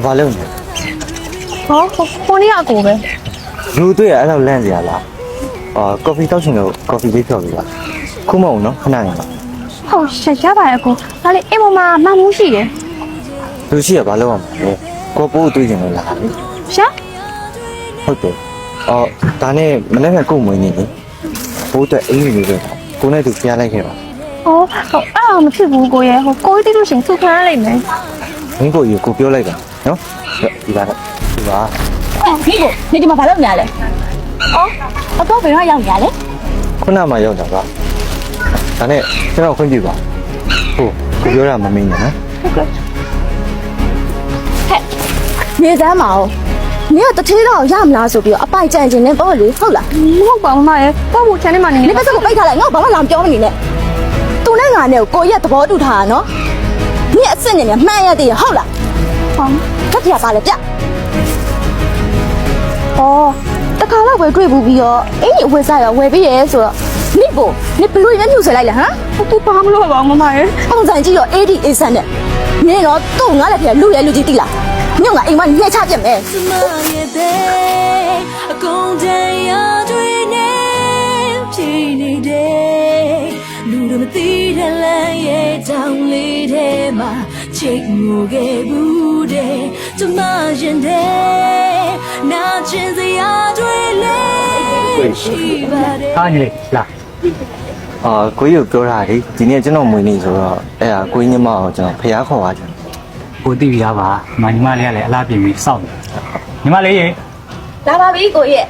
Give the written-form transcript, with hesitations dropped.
ဘာလုပ်နေ ဟောကိုနေရကိုပဲ လူတွေ့ရအဲ့လောက်လန့်စရာလားကော်ဖီတောက်ချင်လို့ကော်ဖီလေးဖြော်ပေးပါခုမဟုတ်နော်ခဏနေပါ ဟုတ်ရပါရဲ့ကိုဒါလေးအိမ်ပေါ်မှာမှန်မှုရှိတယ် လူရှိရဘာလုပ်ရမလဲကိုပိုးတွေ့ချင်လို့လား ရှာ ဟုတ်တယ်ဒါနဲ့မနေ့ကကိုမွေးနေလေဘိုးအတွက်အင်္ဂလိပ်လေးပဲကိုနဲ့သူဖျားလိုက်ခဲ့ပါ ဟောအဲ့ဒါမဖြစ်ဘူးကိုရဲ့ကိုသိလို့ရှင်သူခံရလိမ့်မယ် မင်းကိုကြီးကိုပြောလိုက်ပါနော်ဒီပါဒီပါ ဒီကိုနေဒီမှာဘာလုပ်နေရလဲအော်အတော့ဘယ်တော့ရောက်နေရလဲ ခုနမှရောက်တာပါဒါနဲ့ကျွန်တော်ခွင့်ပြုပါဟုတ်ကိုပြောတာမမင်းနဲ့နော် နေစမ်းမအောင်နေကတထေးတော့ရမလားဆိုပြီးတော့အပိုက်ကြံ့ခြင်းနဲ့ပေါ့လေဟုတ်လား မဟုတ်ပါဘူးမရဲ့ပေါ့ဘူးချန်နေမှာနေ နေပတ်စပ်ကိုပိတ်ထားလိုက်ငါဘာမှလာမပြောမနေနဲ့သူနဲ့ငါနဲ့ကိုရက်သဘောတူထားတာနော်နေအစ်စ်နဲ့မှန်ရသေးရဟုတ်လား ဟော ခက်ပြပါလေပြအော်တခါတော့ပဲတွေ့ဘူးပြီးတော့အင်းကြီးအဝယ်စားရဝယ်ပြီးရဲဆိုတော့နေကိုနေဘလို့ရညှို့ဆွဲလိုက်လားဟမ် သူဘာမလို့ပါဘူးမရဲ့ ပုံစံကြည့်တော့ AD အေးဆန်နဲ့နေတော့သူ့ငါလည်းပြလူရဲလူကြီးတိလားညငါအိမ်မညှက်ချပြက်မယ်လူတို့မသိတဲ့လမ်းရဲ့တောင်လေးထဲမှာချိတ်ငိုခဲ့ဘူးတဲ့ကျမရင်တဲ့နာကျင်စရာတွေလေးရှိပါတယ် ဟာညီလာ ကိုကြီးကိုပြောတာလေဒီနေ့ကျွန်တော်မွေးနေဆိုတော့အဲ့ဒါကိုကြီးညမအောင်ကျွန်တော်ဖျားခေါ်ပါကျွန်တော် ကိုသိပြီလားပါညီမလေးကလည်းအလားပြင်ပြီးစောင့်နေညီမလေးရေ လာပါပြီကိုရဲ့